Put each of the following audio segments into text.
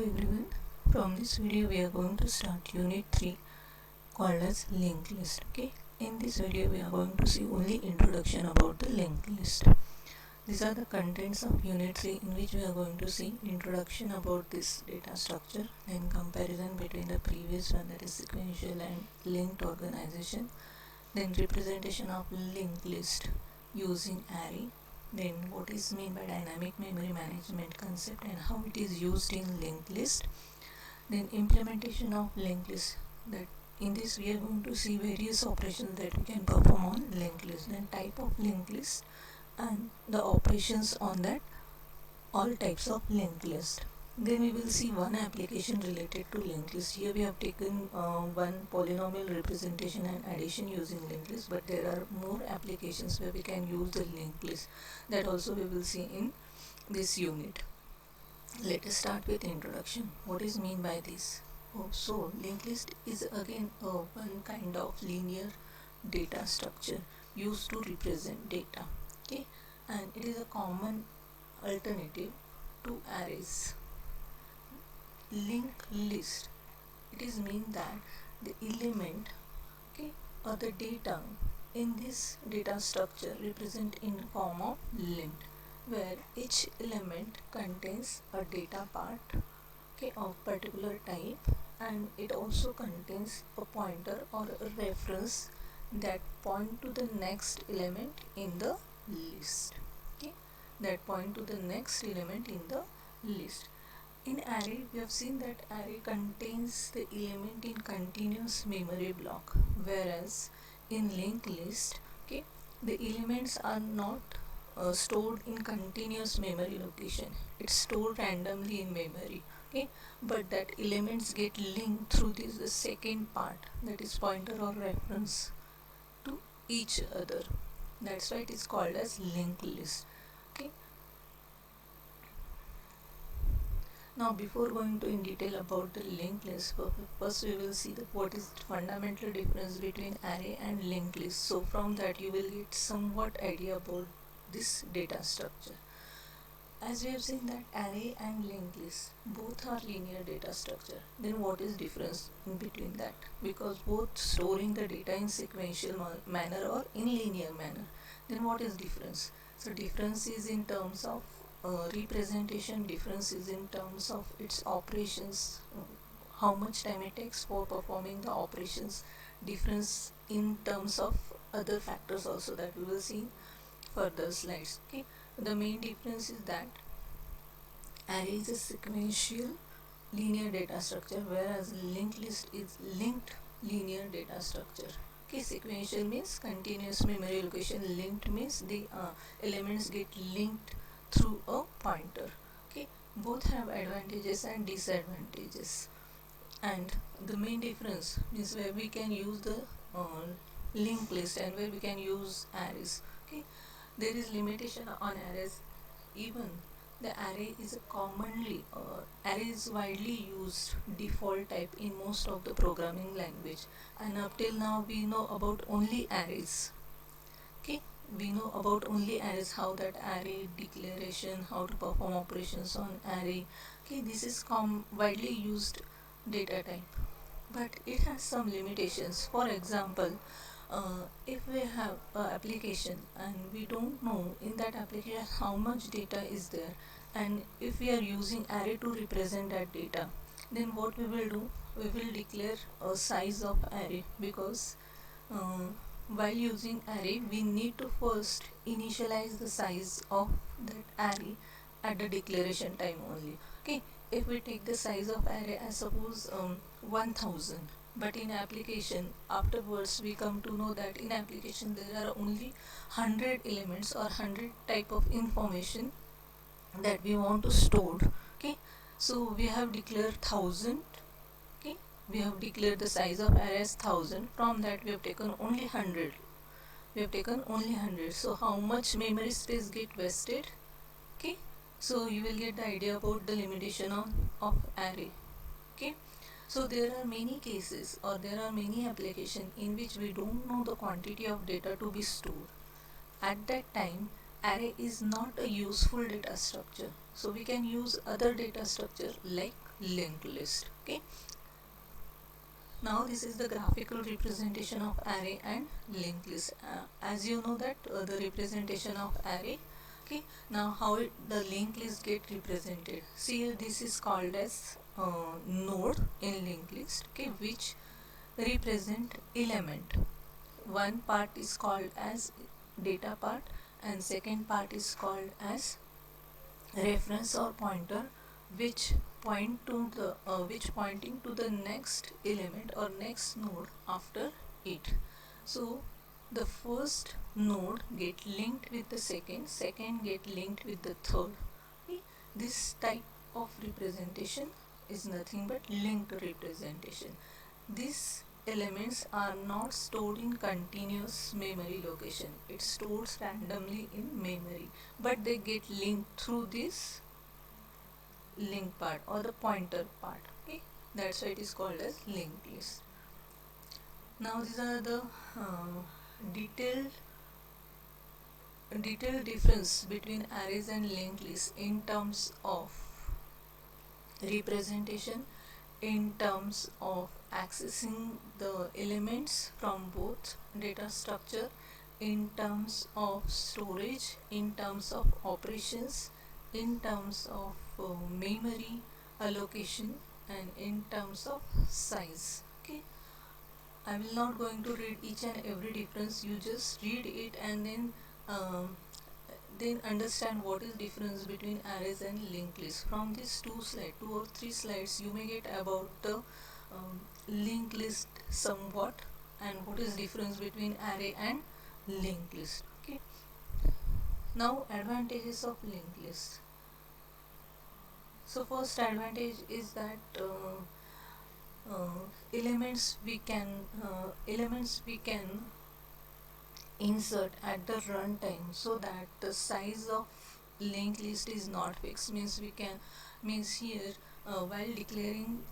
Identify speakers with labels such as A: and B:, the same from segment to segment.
A: everyone, from this video we are going to start unit 3 called as linked list. Okay, in this video we are going to see only introduction about the linked list. These are the contents of unit 3 in which we are going to see introduction about this data structure, then comparison between the previous one, that is sequential and linked organization, then representation of linked list using array, then what is meant by dynamic memory management concept and how it is used in linked list, then implementation of linked list. That in this we are going to see various operations that we can perform on linked list, then type of linked list and the operations on that, all types of linked list. Then we will see one application related to linked list. Here we have taken one polynomial representation and addition using linked list, but there are more applications where we can use the linked list. That also we will see in this unit. Let us start with introduction. What is mean by this? So linked list is again one kind of linear data structure used to represent data. Okay, and it is a common alternative to arrays. Linked list, it is mean that the element, okay, or the data in this data structure represent in form of linked, where each element contains a data part, okay, of particular type, and it also contains a pointer or a reference that point to the next element in the list. Okay, that point to the next element in the list. In array, we have seen that array contains the element in continuous memory block, whereas in linked list, okay, the elements are not stored in continuous memory location. It's stored randomly in memory. Okay, but that elements get linked through this the second part, that is pointer or reference to each other. That's why it is called as linked list. Okay. Now before going to in detail about the linked list, first we will see that what is the fundamental difference between array and linked list. So from that you will get somewhat idea about this data structure. As we have seen that array and linked list both are linear data structure, then what is difference in between that? Because both storing the data in sequential manner or in linear manner, then what is difference? So difference is in terms of representation, difference is in terms of its operations, how much time it takes for performing the operations, difference in terms of other factors also that we will see in further slides. Okay, the main difference is that array is a sequential linear data structure, whereas linked list is linked linear data structure. Okay, sequential means continuous memory location, linked means the elements get linked through a pointer. Okay, both have advantages and disadvantages, and the main difference is where we can use the linked list and where we can use arrays. Okay, there is limitation on arrays. Even the array is a commonly array is widely used default type in most of the programming language, and up till now we know about only arrays. Okay, we know about only arrays, how that array declaration, how to perform operations on array. Okay, this is widely used data type, but it has some limitations. For example, if we have an application and we don't know in that application how much data is there, and if we are using array to represent that data, then what we will do, we will declare a size of array, because while using array we need to first initialize the size of that array at the declaration time only. Okay, if we take the size of array as suppose 1000, but in application afterwards we come to know that in application there are only 100 elements or 100 type of information that we want to store. Okay, so we have declared 1000. Okay, we have declared the size of array as 1000. From that we have taken only 100. We have taken only 100. So how much memory space get wasted? Okay, so you will get the idea about the limitation of array. Okay, so there are many cases or there are many applications in which we don't know the quantity of data to be stored. At that time array is not a useful data structure, so we can use other data structure like linked list. Okay, now this is the graphical representation of array and linked list. As you know that the representation of array. Okay, now how the linked list get represented. See here, this is called as node in linked list, okay, which represent element. One part is called as data part and second part is called as reference or pointer, which which pointing to the next element or next node after it. So the first node get linked with the second get linked with the third. Okay? This type of representation is nothing but linked representation. These elements are not stored in continuous memory location. It stores randomly in memory, but they get linked through this link part or the pointer part. Okay, that's why it is called as linked list. Now these are the detailed difference between arrays and linked lists in terms of representation, in terms of accessing the elements from both data structure, in terms of storage, in terms of operations, in terms of memory allocation, and in terms of size. Okay, I will not going to read each and every difference. You just read it and then understand what is difference between arrays and linked list. From these two or three slides, you may get about the linked list somewhat and what is difference between array and linked list. Okay. Now advantages of linked list. So first advantage is that elements we can insert at the runtime, so that the size of linked list is not fixed. Means here while declaring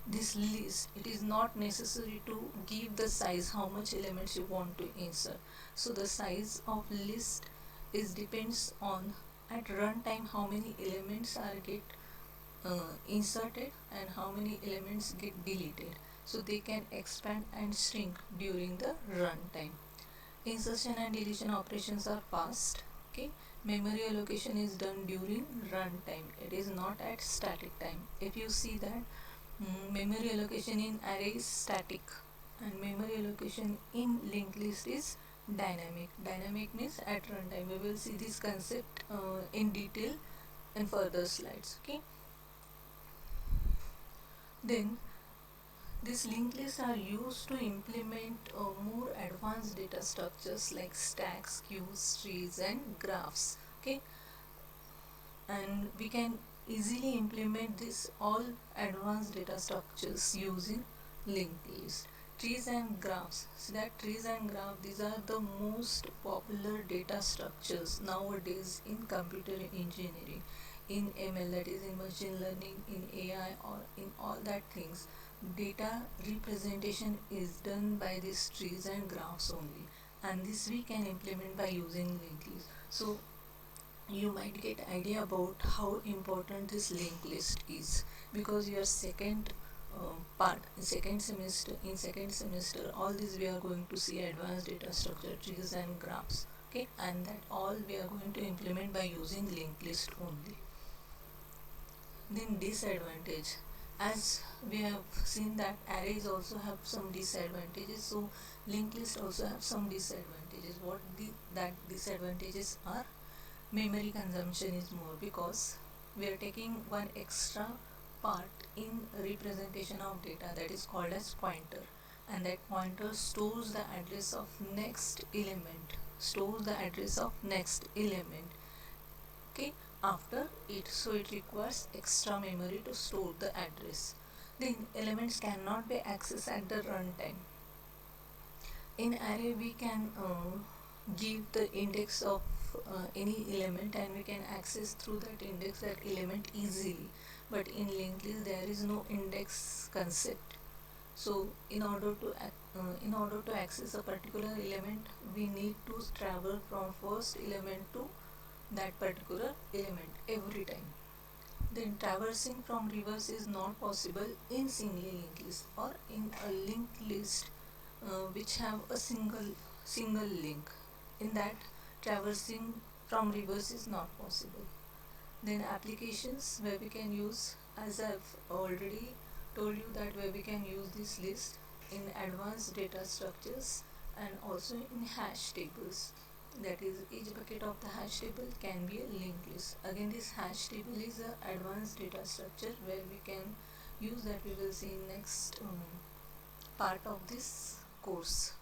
A: this list, it is not necessary to give the size how much elements you want to insert. So the size of list is depends on at runtime how many elements are get inserted and how many elements get deleted, so they can expand and shrink during the runtime. Insertion and deletion operations are fast. Okay, memory allocation is done during runtime, it is not at static time. If you see that memory allocation in array is static and memory allocation in linked list is dynamic. Dynamic means at runtime. We will see this concept in detail in further slides. Okay, then these linked lists are used to implement more advanced data structures like stacks, queues, trees, and graphs. Okay, and we can easily implement this all advanced data structures using linked list. Trees and graphs. See that trees and graphs, these are the most popular data structures nowadays in computer engineering, in ML, that is in machine learning, in AI, or in all that things. Data representation is done by these trees and graphs only, and this we can implement by using linked list. So you might get idea about how important this linked list is, because your second part in second semester all this we are going to see advanced data structure, trees and graphs. Okay, and that all we are going to implement by using linked list only. Then disadvantage, as we have seen that arrays also have some disadvantages, so linked list also have some disadvantages. What that disadvantages are: memory consumption is more, because we are taking one extra part in representation of data, that is called as pointer, and that pointer stores the address of next element, okay, after it, so it requires extra memory to store the address. Then elements cannot be accessed at the runtime. In array we can give the index of any element and we can access through that index that element easily, but in linked list there is no index concept. So in order to in order to access a particular element, we need to travel from first element to that particular element every time. Then traversing from reverse is not possible in single linked list or in a linked list which have a single link. In that, traversing from reverse is not possible. Then applications where we can use, as I've already told you, that where we can use this list in advanced data structures and also in hash tables. That is, each bucket of the hash table can be a linked list. Again, this hash table is a advanced data structure where we can use, that we will see in next part of this course.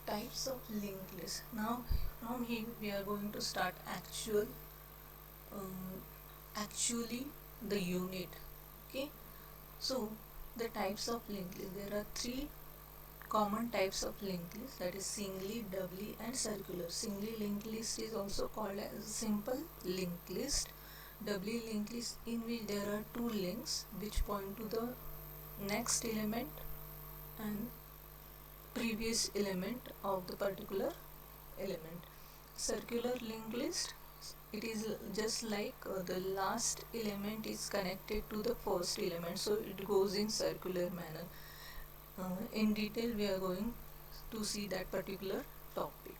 A: Types of linked list. Now from here we are going to start actually the unit. Okay, so the types of linked list, there are three common types of linked list, that is singly, doubly and circular. Singly linked list is also called as simple linked list. Doubly linked list, in which there are two links which point to the next element and previous element of the particular element. Circular linked list, it is just like the last element is connected to the first element, so it goes in circular manner. In detail we are going to see that particular topic.